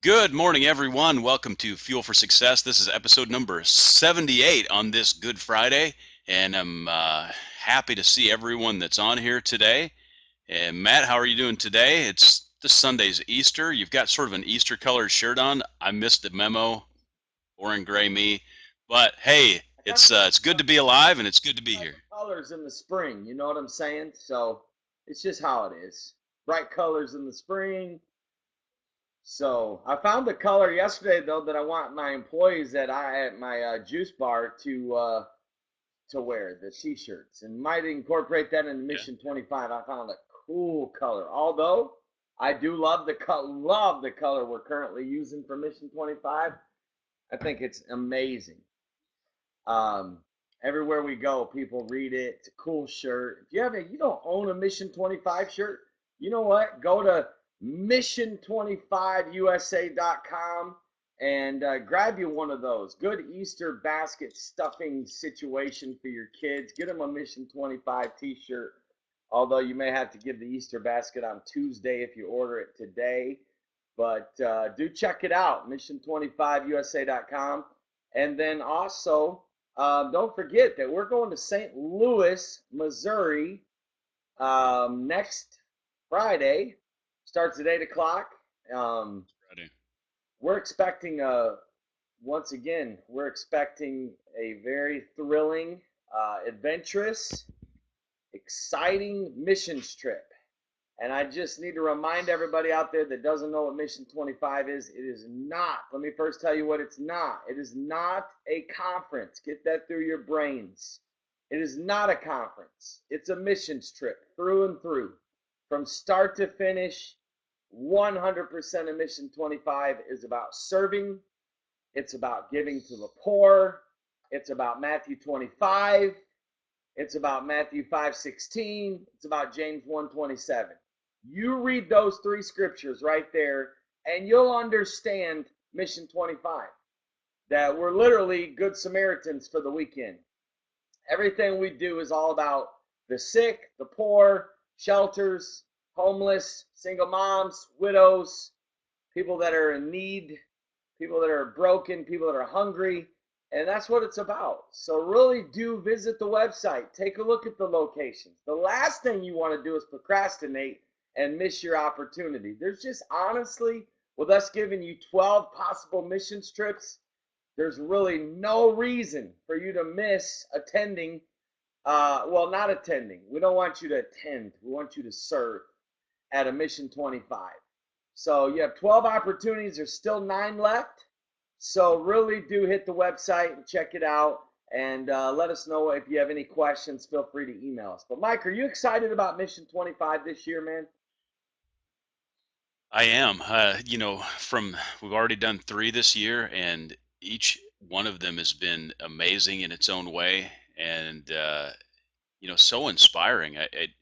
Good morning, everyone. Welcome to Fuel for Success. This is episode number 78 on this Good Friday, and I'm happy to see everyone that's on here today. And Matt, how are you doing today? It's this Sunday's Easter. You've got sort of an Easter colored shirt on. I missed the memo, orange gray me, but hey, I got it's good to be alive and it's good to be type here. of colors in the spring. You know what I'm saying? So it's just how it is. Bright colors in the spring. So I found the color yesterday though that I want my employees at my juice bar to wear the t-shirts and might incorporate that in Yeah. Mission 25. I found a cool color. Although I do love the color we're currently using for Mission 25. I think it's amazing. Um, Everywhere we go, people read it. It's a cool shirt. If you don't own a Mission 25 shirt, you know what? Go to mission25usa.com and grab you one of those. Good Easter basket stuffing situation for your kids. Get them a Mission 25 t-shirt. Although you may have to give the Easter basket on Tuesday if you order it today. But do check it out, mission25usa.com. And then also, don't forget that we're going to St. Louis, Missouri next Friday. Starts at 8 o'clock. Um, Ready. we're expecting once again, we're expecting a very thrilling, adventurous, exciting missions trip. And I just need to remind everybody out there that doesn't know what Mission 25 is. It is not. Let me first tell you what it's not. It is not a conference. Get that through your brains. It is not a conference. It's a missions trip through and through. From start to finish, 100% of Mission 25 is about serving. It's about giving to the poor. It's about Matthew 25. It's about Matthew 5:16. It's about James 1:27. You read those three scriptures right there, and you'll understand Mission 25. That we're literally good Samaritans for the weekend. Everything we do is all about the sick, the poor, shelters, homeless, single moms, widows, people that are in need, people that are broken, people that are hungry. And that's what it's about. So, really do visit the website. Take a look at the locations. The last thing you want to do is procrastinate and miss your opportunity. There's just honestly, with us giving you 12 possible missions trips, there's really no reason for you to miss attending. Well, not attending. We don't want you to attend, we want you to serve at a Mission 25. So you have 12 opportunities. There's still 9 left. So really do hit the website and check it out. And let us know if you have any questions. Feel free to email us. But Mike, are you excited about Mission 25 this year, man? I am. From we've already done three this year, and each one of them has been amazing in its own way, and so inspiring.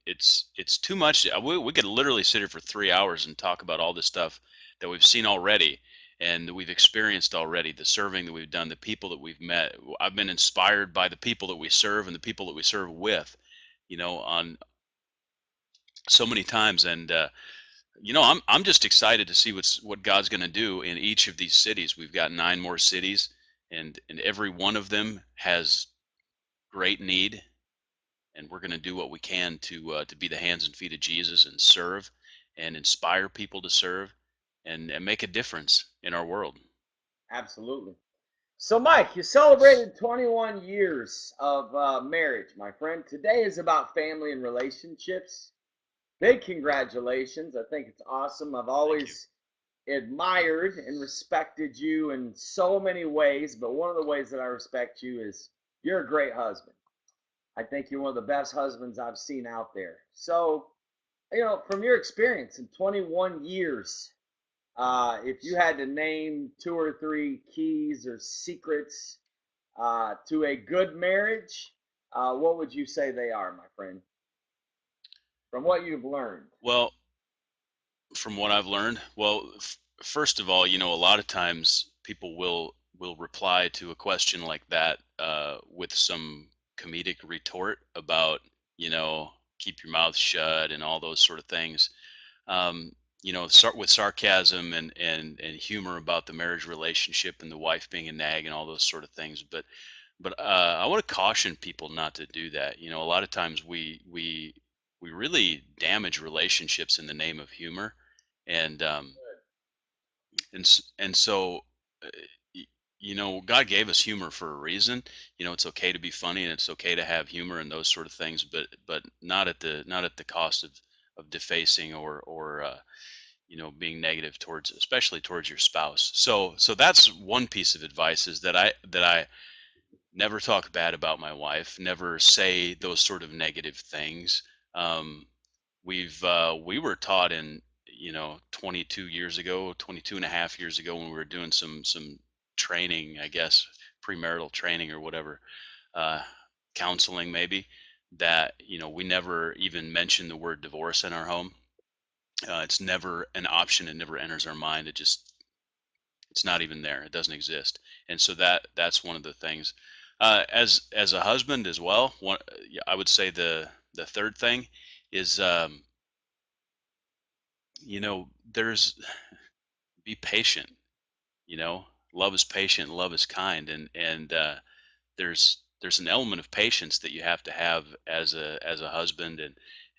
It's too much. We could literally sit here for 3 hours and talk about all the stuff that we've seen already and that we've experienced already. The serving that we've done, the people that we've met. I've been inspired by the people that we serve and the people that we serve with. On so many times, and I'm just excited to see what God's going to do in each of these cities. We've got nine more cities, and every one of them has great need, and we're going to do what we can to be the hands and feet of Jesus and serve and inspire people to serve and make a difference in our world. Absolutely. So, Mike, you celebrated 21 years of marriage, my friend. Today is about family and relationships. Big congratulations. I think it's awesome. I've Thank you. always admired and respected you in so many ways, but one of the ways that I respect you is you're a great husband. I think you're one of the best husbands I've seen out there. So, from your experience in 21 years, if you had to name two or three keys or secrets to a good marriage, what would you say they are, my friend, from what you've learned? Well, from what I've learned, well, first of all, a lot of times people will reply to a question like that with some comedic retort about, keep your mouth shut and all those sort of things. with sarcasm and humor about the marriage relationship and the wife being a nag and all those sort of things. But I want to caution people not to do that. A lot of times we really damage relationships in the name of humor, and so uh, y- God gave us humor for a reason. It's okay to be funny and it's okay to have humor and those sort of things, but not at the cost of defacing or being negative towards, especially towards your spouse. So that's one piece of advice, is that I never talk bad about my wife, never say those sort of negative things. Um, we've uh, we were taught in 22 years ago, 22 and a half years ago, when we were doing some training, I guess, premarital training or whatever, uh, counseling maybe, that we never even mention the word divorce in our home. It's never an option. It never enters our mind. It's not even there. It doesn't exist. And so that's one of the things. As a husband as well, yeah, I would say the third thing is, there's be patient. You know, love is patient, love is kind, and there's an element of patience that you have to have as a husband,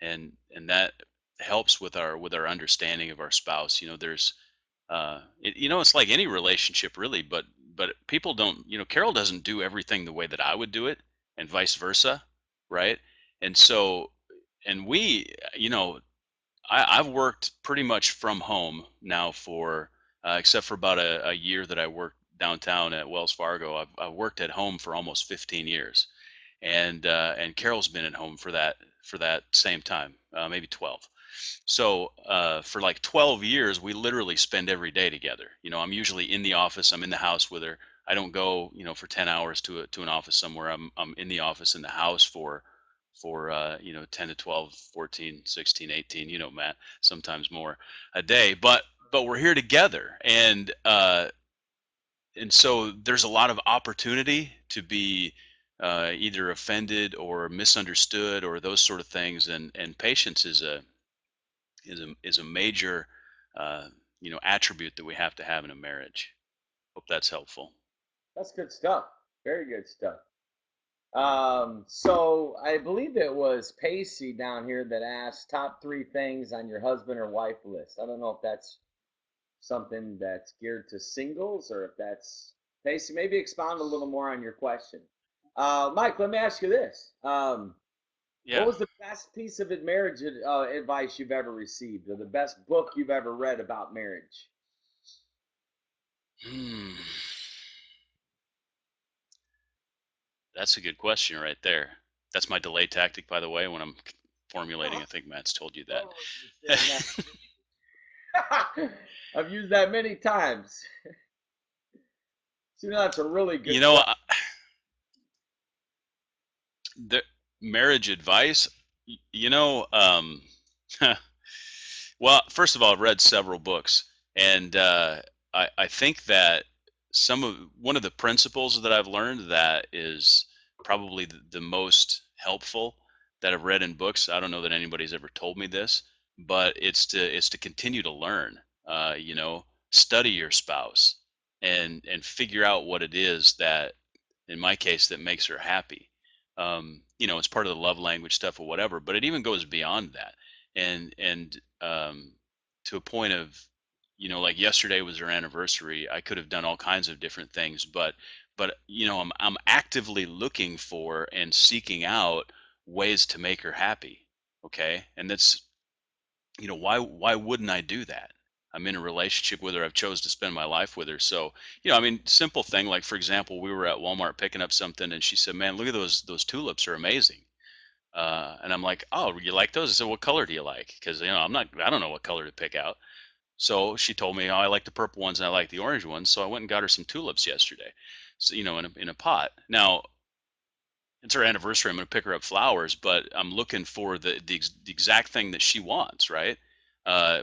and that helps with our understanding of our spouse. It's like any relationship really, but people don't. Carol doesn't do everything the way that I would do it, and vice versa, right? And so, and I've worked pretty much from home now for, except for about a year that I worked downtown at Wells Fargo. I've worked at home for almost 15 years, and Carol's been at home for that same time, maybe 12. So for like 12 years, we literally spend every day together. I'm usually in the office. I'm in the house with her. I don't go, for 10 hours to an office somewhere. I'm in the office in the house for 10 to 12, 14, 16, 18. Matt, sometimes more a day. But we're here together, and so there's a lot of opportunity to be either offended or misunderstood or those sort of things, and patience is a major attribute that we have to have in a marriage. Hope that's helpful. That's good stuff. Very good stuff. So I believe it was Pacey down here that asked top three things on your husband or wife list. I don't know if that's something that's geared to singles or if that's Pacey. Maybe expound a little more on your question. Mike, let me ask you this. What Yeah. was the best piece of marriage advice you've ever received, or the best book you've ever read about marriage? Hmm. That's a good question right there. That's my delay tactic, by the way, when I'm formulating. Oh, I think Matt's told you that. oh, you're saying that. I've used that many times. So, that's a really you good know, question. I, the marriage advice. You know, well, first of all, I've read several books, and I think that one of the principles that I've learned that is probably the most helpful that I've read in books. I don't know that anybody's ever told me this, but it's to continue to learn. Study your spouse and figure out what it is that, in my case, that makes her happy. It's part of the love language stuff or whatever, but it even goes beyond that, and to a point of, like yesterday was her anniversary. I could have done all kinds of different things, but I'm actively looking for and seeking out ways to make her happy. Okay, and that's, why wouldn't I do that? I'm in a relationship with her. I've chose to spend my life with her. So, I mean, simple thing, like for example, we were at Walmart picking up something, and she said, "Man, look at those tulips are amazing." And I'm like, "Oh, you like those?" I said, "What color do you like?" Because I don't know what color to pick out. So she told me, "Oh, I like the purple ones and I like the orange ones." So I went and got her some tulips yesterday. So, in a pot. Now, it's her anniversary. I'm going to pick her up flowers, but I'm looking for the exact thing that she wants, right?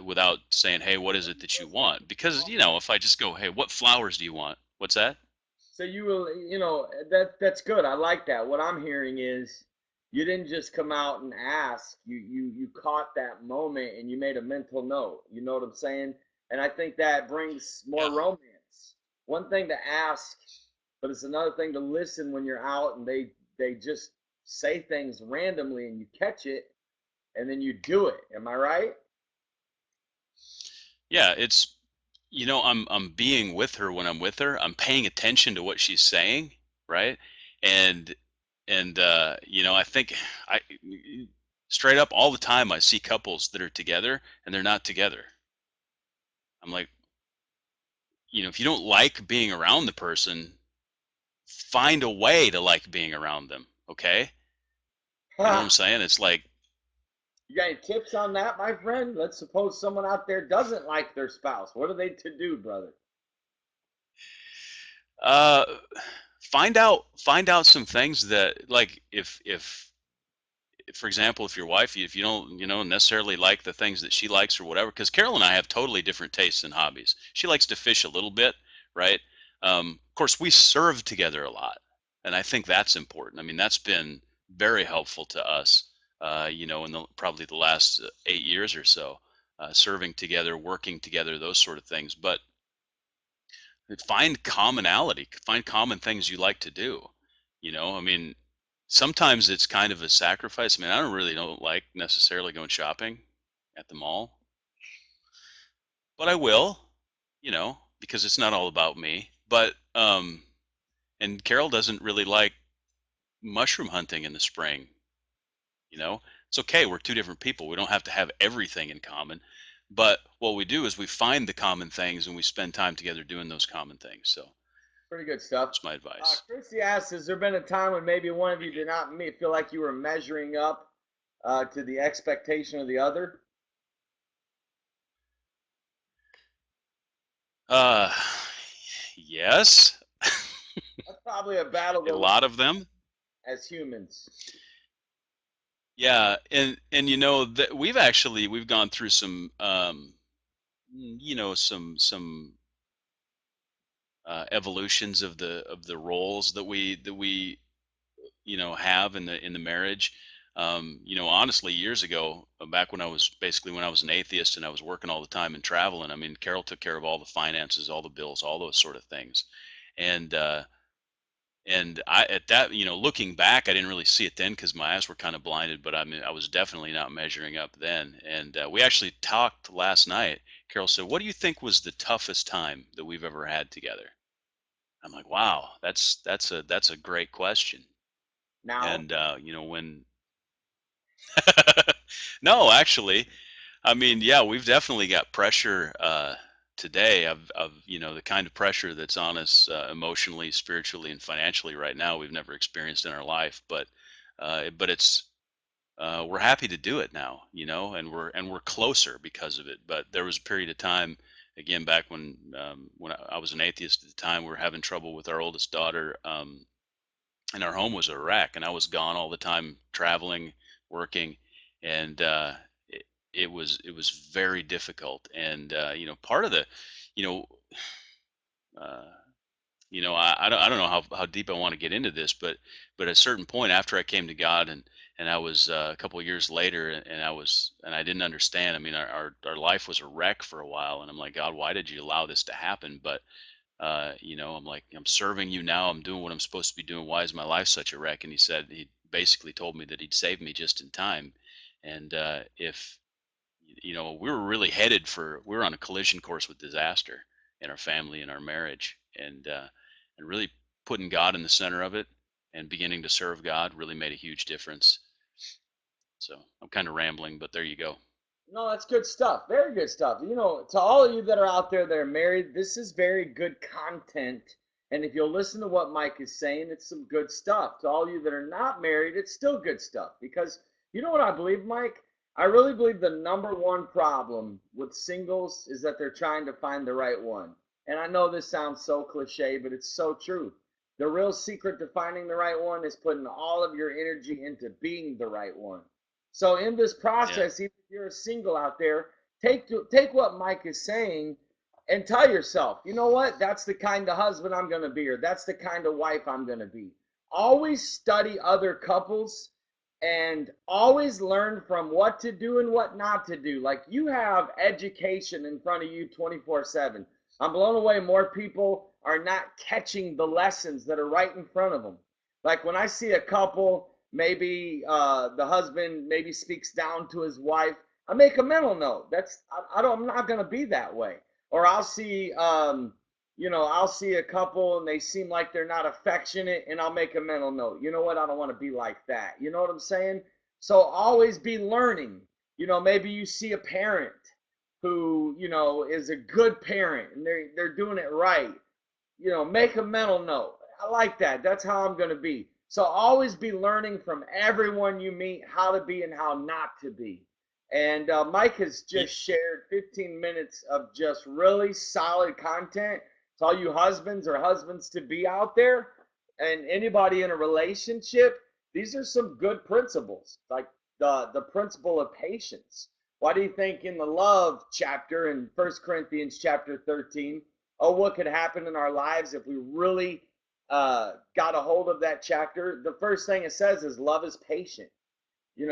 Without saying, "Hey, what is it that you want?" Because, if I just go, "Hey, what flowers do you want?" What's that? So you will, that's good. I like that. What I'm hearing is You didn't just come out and ask. You caught that moment and you made a mental note. You know what I'm saying? And I think that brings more Yeah. romance. One thing to ask, but it's another thing to listen when you're out and they just say things randomly and you catch it and then you do it. Am I right? Yeah, it's I'm being with her when I'm with her. I'm paying attention to what she's saying, right? And I think I straight up all the time I see couples that are together and they're not together. I'm like, if you don't like being around the person, find a way to like being around them, okay? You know what I'm saying? It's like You got any tips on that, my friend? Let's suppose someone out there doesn't like their spouse. What are they to do, brother? uh find out some things that, like, if for example, if your wife, if you don't, necessarily like the things that she likes or whatever, because Carol and I have totally different tastes and hobbies. She likes to fish a little bit, right? Of course, we serve together a lot, and I think that's important. I mean, that's been very helpful to us, in probably the last 8 years or so, serving together, working together, those sort of things. But find commonality, find common things you like to do. I mean, sometimes it's kind of a sacrifice. I mean, I don't like necessarily going shopping at the mall, but I will, because it's not all about me. But and Carol doesn't really like mushroom hunting in the spring. It's okay. We're two different people. We don't have to have everything in common. But what we do is we find the common things and we spend time together doing those common things. So Pretty good stuff. that's my advice. Chrissy asks, has there been a time when maybe one of you did not feel like you were measuring up to the expectation of the other? Uh, yes, That's probably a battle a to lot of them. as humans. Yeah, and that we've gone through some some evolutions of the roles that we have in the marriage. Honestly, years ago, back when I was an atheist and I was working all the time and traveling. I mean, Carol took care of all the finances, all the bills, all those sort of things, and I at that, looking back, I didn't really see it then because my eyes were kind of blinded. But I mean, I was definitely not measuring up then. And we actually talked last night. Carol said, "What do you think was the toughest time that we've ever had together?" I'm like, "Wow, that's a great question." Now, And when no, actually, I mean, yeah, we've definitely got pressure today of the kind of pressure that's on us emotionally, spiritually, and financially right now. We've never experienced in our life, but it's we're happy to do it now, and we're closer because of it. But there was a period of time, again, back when I was an atheist at the time, we were having trouble with our oldest daughter. And our home was a wreck, and I was gone all the time, traveling, working, and it was very difficult. And part of the, you know, uh, I don't know how deep I want to get into this, but at a certain point after I came to God, and I was a couple of years later, and I didn't understand. I mean, our life was a wreck for a while, and I'm like, God, why did you allow this to happen? But I'm like, I'm serving you now. I'm doing what I'm supposed to be doing. Why is my life such a wreck? And he basically told me that he'd save me just in time. And if, we were really we were on a collision course with disaster in our family and our marriage. And really putting God in the center of it and beginning to serve God really made a huge difference. So I'm kind of rambling, but there you go. no, that's good stuff. Very good stuff. To all of you that are out there that are married, this is very good content. And if you'll listen to what Mike is saying, it's some good stuff. To all of you that are not married, it's still good stuff. Because you know what I believe, Mike? I really believe the number one problem with singles is that they're trying to find the right one. And I know this sounds so cliche, but it's so true. The real secret to finding the right one is putting all of your energy into being the right one. So in this Yeah. process, even if you're a single out there, take what Mike is saying and tell yourself, you know what? That's the kind of husband I'm going to be, or that's the kind of wife I'm going to be. Always study other couples and always learn from what to do and what not to do. Like, you have education in front of you 24/7. I'm blown away more people are not catching the lessons that are right in front of them. Like, when I see a couple, maybe the husband maybe speaks down to his wife, I make a mental note. I don't, I'm not going to be that way. Or I'll see I'll see a couple and they seem like they're not affectionate, and I'll make a mental note. You know what? I don't want to be like that. You know what I'm saying? So always be learning. Maybe you see a parent who, is a good parent and they're doing it right. Make a mental note. I like that. That's how I'm going to be. So always be learning from everyone you meet how to be and how not to be. And Mike has Y- just shared 15 minutes of just really solid content to all you husbands or husbands to be out there and anybody in a relationship. These are some good principles, like the principle of patience. Why do you think in the love chapter in First Corinthians chapter 13, oh, what could happen in our lives if we really got a hold of that chapter? The first thing it says is love is patient.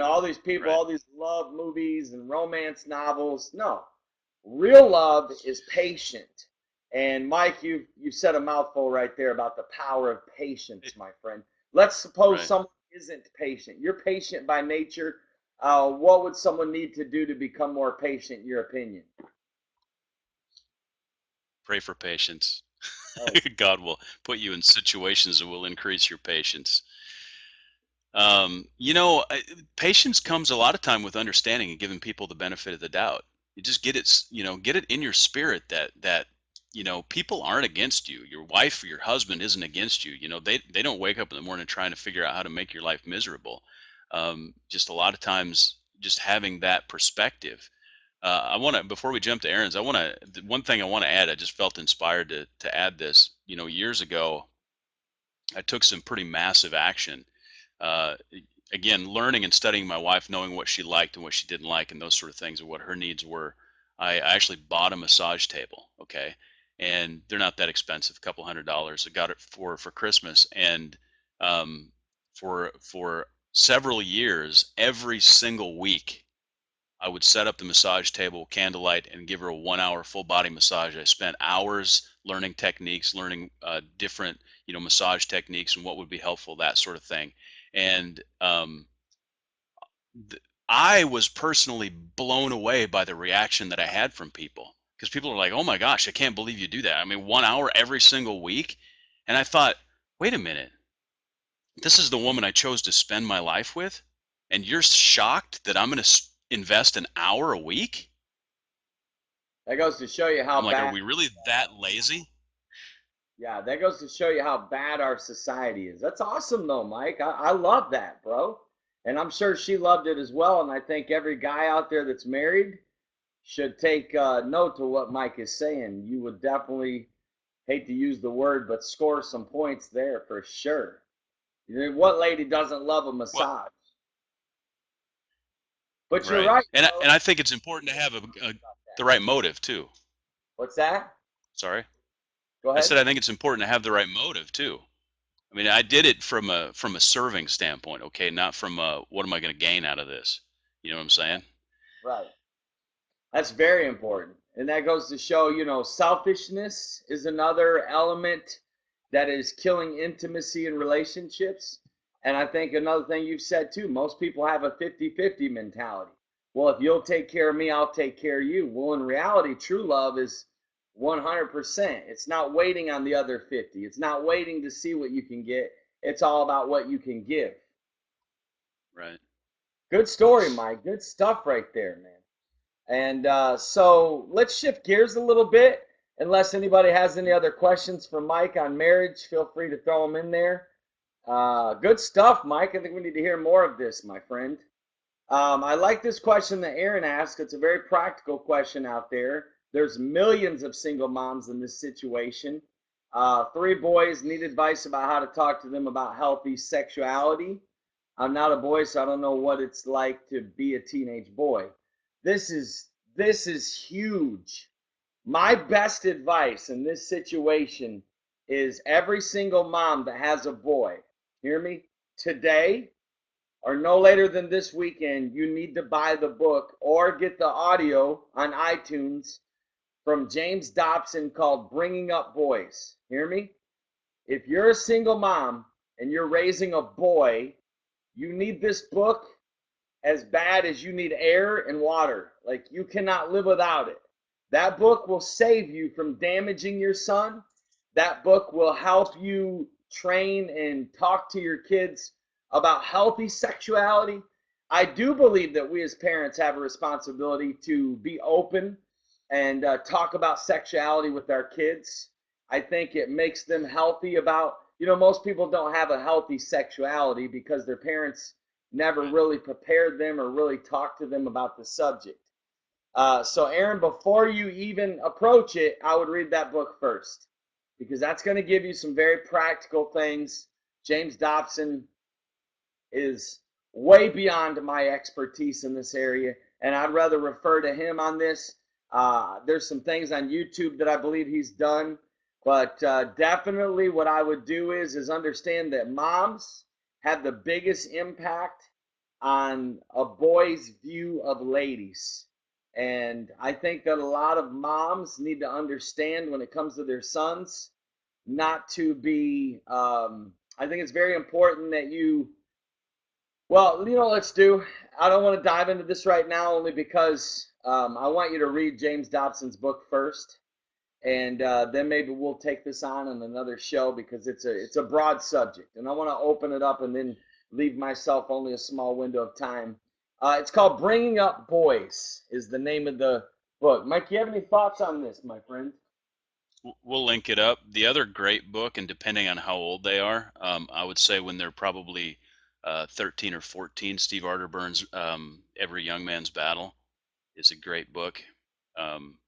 All these people, right. all these love movies and romance novels. No, real love is patient. And Mike, you said a mouthful right there about the power of patience, It- my friend. Let's suppose right. someone isn't patient. You're patient by nature. What would someone need to do to become more patient, in your opinion? Pray for patience. Oh, God will put you in situations that will increase your patience. Patience comes a lot of time with understanding and giving people the benefit of the doubt. You just get it in your spirit that people aren't against you. Your wife or your husband isn't against you. They don't wake up in the morning trying to figure out how to make your life miserable. Just a lot of times, just having that perspective. I want to before we jump to Aaron's, one thing I want to add. I just felt inspired to add this. Years ago, I took some pretty massive action. Again, learning and studying my wife, knowing what she liked and what she didn't like, and those sort of things, and what her needs were. I actually bought a massage table. Okay, and they're not that expensive, a couple $100s. I got it for Christmas, and for several years, every single week, I would set up the massage table, candlelight, and give her a 1 hour full body massage. I spent hours learning techniques, learning different, massage techniques and what would be helpful, that sort of thing. And I was personally blown away by the reaction that I had from people, because people are like, "Oh my gosh, I can't believe you do that." I mean, 1 hour every single week. And I thought, wait a minute, this is the woman I chose to spend my life with, and you're shocked that I'm going to invest an hour a week? that goes to show you how I'm like, are bad. we really that lazy? Yeah, that goes to show you how bad our society is. That's awesome, though, Mike. I love that, bro. And I'm sure she loved it as well. And I think every guy out there that's married should take note to what Mike is saying. You would definitely, hate to use the word, but score some points there for sure. What lady doesn't love a Well, massage? But you're right. right, And bro. I think it's important to have the right motive too. What's that? Sorry. Go I said ahead. I think it's important to have the right motive too. I mean, I did it from a serving standpoint, okay, not from a what am I going to gain out of this? You know what I'm saying? Right. That's very important. And that goes to show, selfishness is another element that is killing intimacy in relationships. And I think another thing you've said too, most people have a 50-50 mentality. Well, if you'll take care of me, I'll take care of you. Well, in reality, true love is 100%. It's not waiting on the other 50. It's not waiting to see what you can get. It's all about what you can give. Right. Good story, Mike. Good stuff right there, man. And so let's shift gears a little bit. Unless anybody has any other questions for Mike on marriage, feel free to throw them in there. Good stuff, Mike. I think we need to hear more of this, my friend. I like this question that Aaron asked. It's a very practical question out there. There's millions of single moms in this situation. Three boys need advice about how to talk to them about healthy sexuality. I'm not a boy, so I don't know what it's like to be a teenage boy. This is huge. My best advice in this situation is every single mom that has a boy, hear me? Today, or no later than this weekend, you need to buy the book or get the audio on iTunes from James Dobson called Bringing Up Boys. Hear me? If you're a single mom and you're raising a boy, you need this book as bad as you need air and water. Like, you cannot live without it. That book will save you from damaging your son. That book will help you train and talk to your kids about healthy sexuality. I do believe that we as parents have a responsibility to be open and talk about sexuality with our kids. I think it makes them healthy about, most people don't have a healthy sexuality because their parents never Right. really prepared them or really talked to them about the subject. So, Aaron, before you even approach it, I would read that book first because that's going to give you some very practical things. James Dobson is way beyond my expertise in this area, and I'd rather refer to him on this. There's some things on YouTube that I believe he's done, but definitely what I would do is understand that moms have the biggest impact on a boy's view of ladies. And I think that a lot of moms need to understand when it comes to their sons, not to be, I think it's very important that let's do. I don't want to dive into this right now only because I want you to read James Dobson's book first, and then maybe we'll take this on another show because it's a broad subject, and I want to open it up and then leave myself only a small window of time. It's called Bringing Up Boys is the name of the book. Mike, you have any thoughts on this, my friend? We'll link it up. The other great book, and depending on how old they are, I would say when they're probably 13 or 14, Steve Arterburn's Every Young Man's Battle is a great book. Um,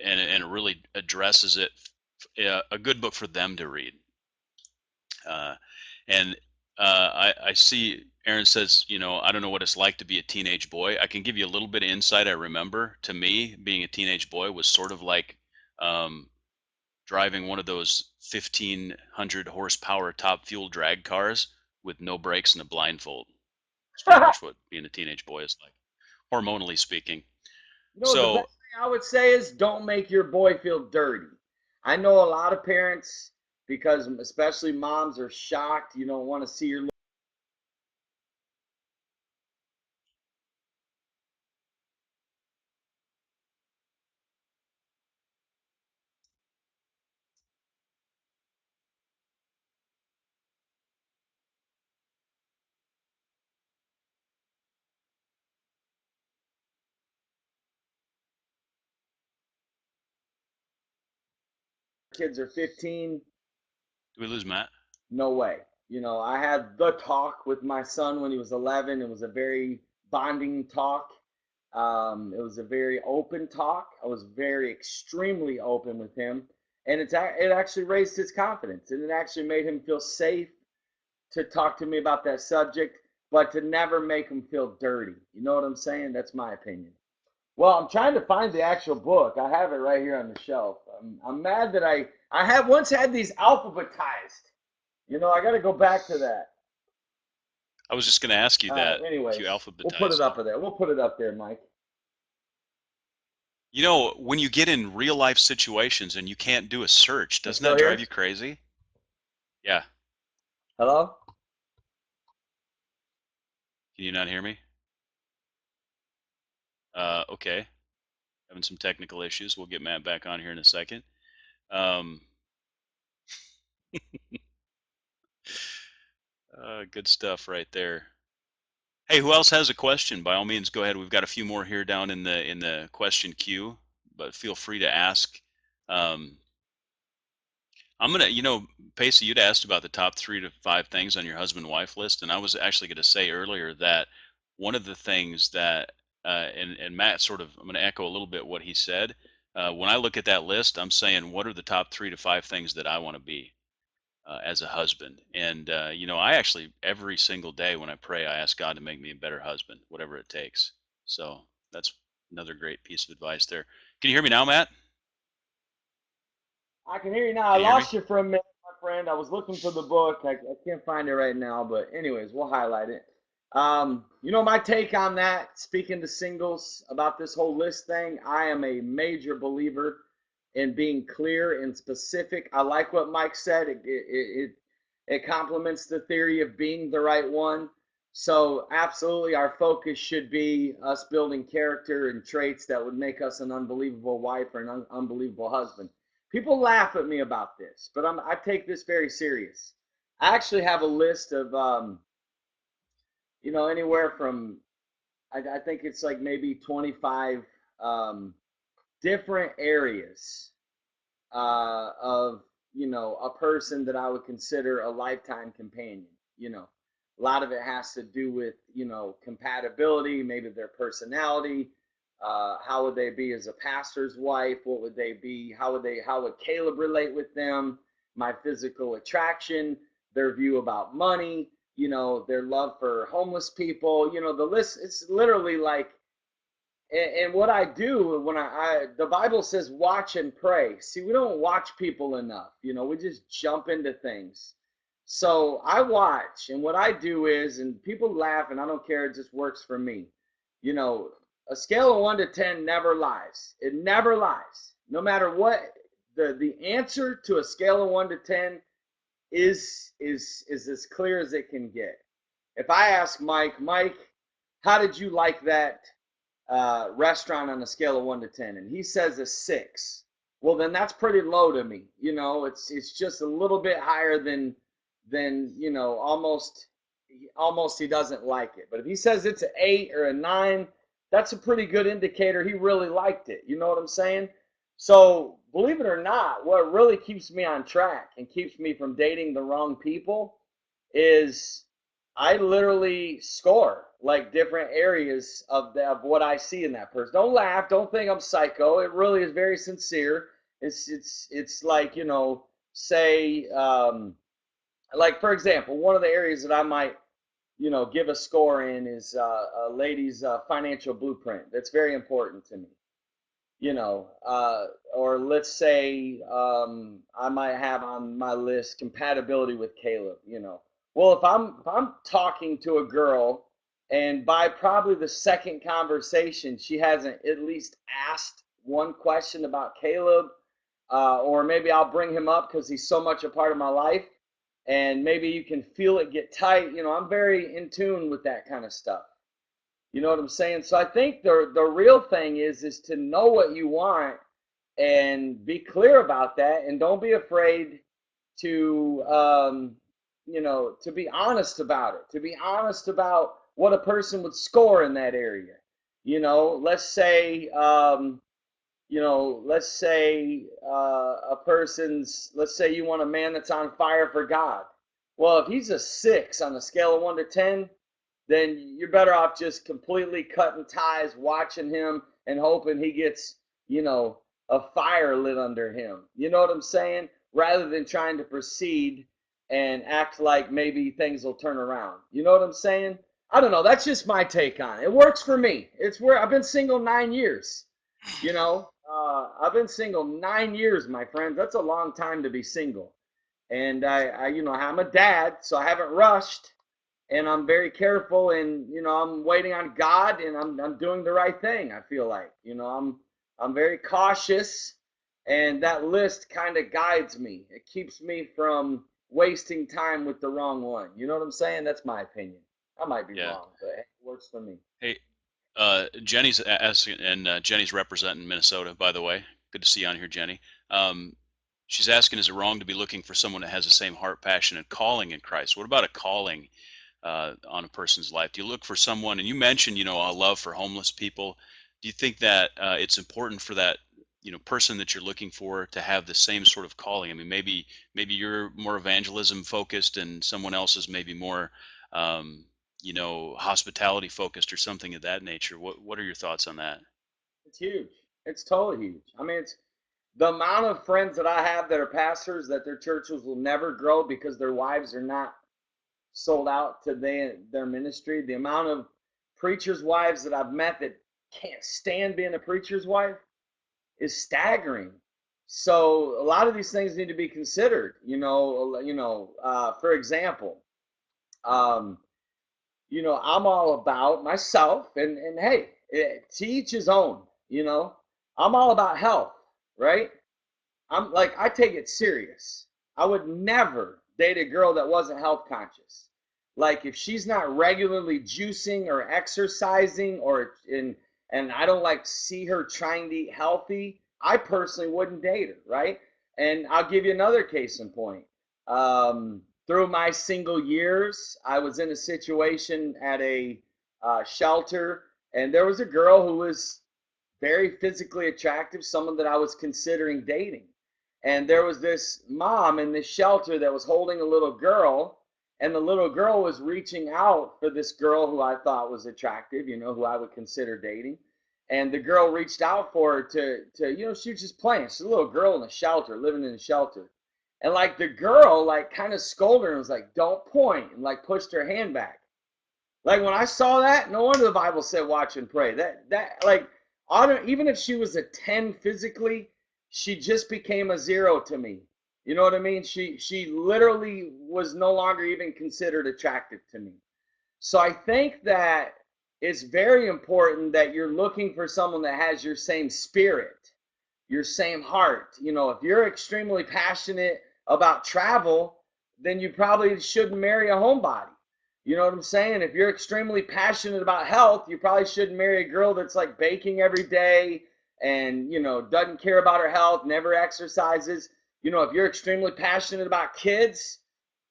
and it really addresses it. A good book for them to read. Uh, and I see Aaron says, I don't know what it's like to be a teenage boy. I can give you a little bit of insight. I remember, to me, being a teenage boy was sort of like um, driving one of those 1,500 horsepower top fuel drag cars with no brakes and a blindfold. It's pretty much what being a teenage boy is like, hormonally speaking. The best So thing I would say is don't make your boy feel dirty. I know a lot of parents, because especially moms, are shocked. You don't want to see your kids are 15. do we lose Matt? No way. I had the talk with my son when he was 11. It was a very bonding talk. It was a very open talk. I was very extremely open with him, and it actually raised his confidence, and it actually made him feel safe to talk to me about that subject, but to never make him feel dirty. You know what I'm saying? That's my opinion. Well, I'm trying to find the actual book. I have it right here on the shelf. I'm mad that I have once had these alphabetized. I got to go back to that. I was just going to ask you that if you Anyways, we'll put it alphabetized them. up there. We'll put it up there, Mike. When you get in real life situations and you can't do a search, You doesn't still that drive here? you crazy? Yeah. Hello? Can you not hear me? Okay. Having some technical issues. We'll get Matt back on here in a second. Um, good stuff right there. Hey, who else has a question? By all means, go ahead. We've got a few more here down in the question queue, but feel free to ask. Um, I'm gonna, Pacey, you'd asked about the top 3 to 5 things on your husband-wife list, and I was actually going to say earlier that one of the things that, and Matt sort of, I'm going to echo a little bit what he said. When I look at that list, I'm saying, what are the top 3 to 5 things that I want to be as a husband? And I actually every single day when I pray, I ask God to make me a better husband, whatever it takes. So that's another great piece of advice there. Can you hear me now, Matt? I can hear you now. I Can you hear me? lost you for a minute, my friend. I was looking for the book. I can't find it right now, but anyways, we'll highlight it. My take on that, speaking to singles about this whole list thing, I am a major believer in being clear and specific. I like what Mike said. It complements the theory of being the right one. So absolutely, our focus should be us building character and traits that would make us an unbelievable wife or an unbelievable husband. People laugh at me about this, but I take this very serious. I actually have a list of anywhere from I think it's like maybe 25 um, different areas of a person that I would consider a lifetime companion. You know, a lot of it has to do with compatibility, maybe their personality. How would they be as a pastor's wife? What would they be? How would Caleb relate with them? My physical attraction, their view about money, their love for homeless people. The list, it's literally like, and what I do when the Bible says watch and pray. See, we don't watch people enough. We just jump into things. So I watch, and what I do is, and people laugh, and I don't care. It just works for me. You know, a scale of 1 to 10 never lies. It never lies. No matter what, the answer to a scale of 1 to 10 is as clear as it can get. If I ask Mike, how did you like that restaurant on a scale of 1 to 10, and he says a 6, well then that's pretty low to me. It's just a little bit higher than almost he doesn't like it. But if he says it's an 8 or a 9, that's a pretty good indicator he really liked it. You know what I'm saying? So believe it or not, what really keeps me on track and keeps me from dating the wrong people is I literally score like different areas of what I see in that person. Don't laugh. Don't think I'm psycho. It really is very sincere. It's like say like for example, one of the areas that I might give a score in is a lady's financial blueprint. That's very important to me. Or let's say I might have on my list compatibility with Caleb. Well, if I'm talking to a girl, and by probably the second conversation, she hasn't at least asked one question about Caleb, or maybe I'll bring him up because he's so much a part of my life, and maybe you can feel it get tight. I'm very in tune with that kind of stuff. You know what I'm saying? So I think the real thing is to know what you want and be clear about that, and don't be afraid to to be honest about it. To be honest about what a person would score in that area. Let's say a person's, let's say you want a man that's on fire for God. Well, if he's a 6 on a scale of 1 to 10, then you're better off just completely cutting ties, watching him, and hoping he gets, a fire lit under him. You know what I'm saying? Rather than trying to proceed and act like maybe things will turn around. You know what I'm saying? I don't know. That's just my take on it. It works for me. It's where I've been single 9 years. I've been single 9 years, my friends. That's a long time to be single. And I'm a dad, so I haven't rushed, and I'm very careful, and I'm waiting on God, and I'm doing the right thing. I feel like I'm very cautious, and that list kind of guides me. It keeps me from wasting time with the wrong one. You know what I'm saying? That's my opinion. I might be Yeah. wrong, but it works for me. Hey, Jenny's asking, and Jenny's representing Minnesota, by the way. Good to see you on here, Jenny. Um, she's asking, is it wrong to be looking for someone that has the same heart, passion, and calling in Christ? What about a calling on a person's life? Do you look for someone, and you mentioned, a love for homeless people. Do you think that it's important for that, person that you're looking for to have the same sort of calling? I mean, maybe you're more evangelism focused, and someone else is maybe more, um, hospitality focused or something of that nature. What are your thoughts on that? It's huge. It's totally huge. I mean, it's the amount of friends that I have that are pastors that their churches will never grow because their wives are not sold out to their ministry. The amount of preachers' wives that I've met that can't stand being a preacher's wife is staggering. So a lot of these things need to be considered. For example, um, I'm all about myself, and hey, to each his own. I'm all about health, right? I'm like, I take it serious. I would never date a girl that wasn't health conscious. Like, if she's not regularly juicing or exercising, and I don't like see her trying to eat healthy, I personally wouldn't date her, right? And I'll give you another case in point. Through my single years, I was in a situation at a shelter, and there was a girl who was very physically attractive, someone that I was considering dating. And there was this mom in this shelter that was holding a little girl, and the little girl was reaching out for this girl who I thought was attractive, who I would consider dating. And the girl reached out for her to she was just playing. She's a little girl in a shelter, living in a shelter. And like the girl, like kind of scolded her and was like, "Don't point," and like pushed her hand back. Like when I saw that, no wonder the Bible said watch and pray. That like even if she was a 10 physically, she just became a 0 to me. You know what I mean? She literally was no longer even considered attractive to me. So I think that it's very important that you're looking for someone that has your same spirit, your same heart. If you're extremely passionate about travel, then you probably shouldn't marry a homebody. You know what I'm saying? If you're extremely passionate about health, you probably shouldn't marry a girl that's like baking every day and, doesn't care about her health, never exercises. If you're extremely passionate about kids,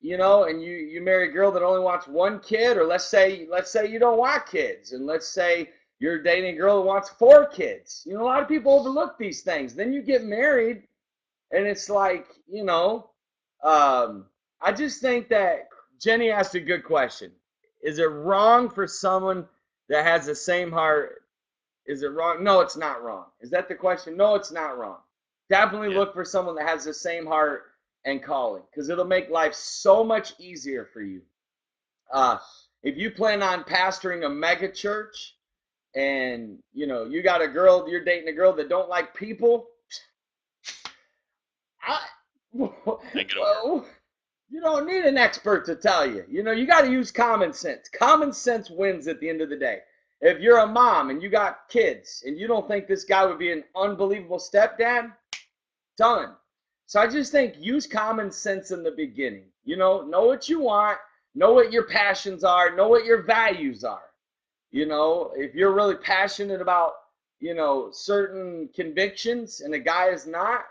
and you marry a girl that only wants one kid, or let's say you don't want kids, and let's say you're dating a girl that wants 4 kids. A lot of people overlook these things. Then you get married, and it's like, I just think that Jenny asked a good question. Is it wrong for someone that has the same heart? Is it wrong? No, it's not wrong. Is that the question? No, it's not wrong. Definitely Yeah. look for someone that has the same heart and calling, because it'll make life so much easier for you. Uh, if you plan on pastoring a mega church, and you got a girl, you're dating a girl that don't like people, I, Make it over. well, you don't need an expert to tell you. You got to use common sense. Common sense wins at the end of the day. If you're a mom and you got kids and you don't think this guy would be an unbelievable stepdad, done. So I just think use common sense in the beginning. Know what you want, know what your passions are, know what your values are. If you're really passionate about, certain convictions and the guy is not,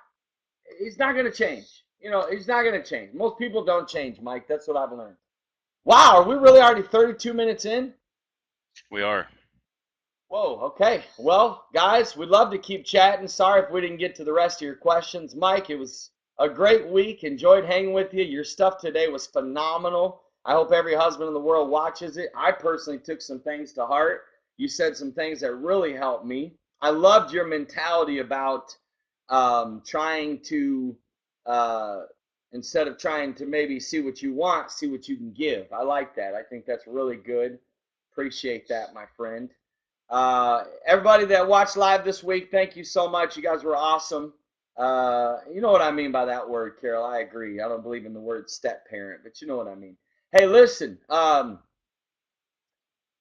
he's not going to change. He's not going to change. Most people don't change, Mike. That's what I've learned. Wow, are we really already 32 minutes in? We are. Whoa, okay. Well, guys, we'd love to keep chatting. Sorry if we didn't get to the rest of your questions. Mike, it was a great week. Enjoyed hanging with you. Your stuff today was phenomenal. I hope every husband in the world watches it. I personally took some things to heart. You said some things that really helped me. I loved your mentality about trying to, uh, instead of trying to maybe see what you want, see what you can give. I like that. I think that's really good. Appreciate that, my friend. Everybody that watched live this week, thank you so much. You guys were awesome. You know what I mean by that word, Carol. I agree. I don't believe in the word step parent, but you know what I mean. Hey, listen,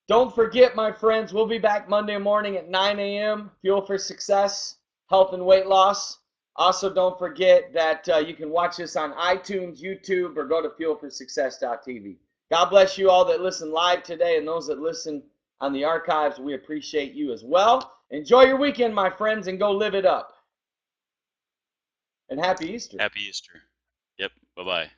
don't forget, my friends, we'll be back Monday morning at 9 a.m. Fuel for Success, Health and Weight Loss. Also, don't forget that you can watch this on iTunes, YouTube, or go to fuelforsuccess.tv. God bless you all that listen live today, and those that listen on the archives. We appreciate you as well. Enjoy your weekend, my friends, and go live it up. And happy Easter. Happy Easter. Yep. Bye bye.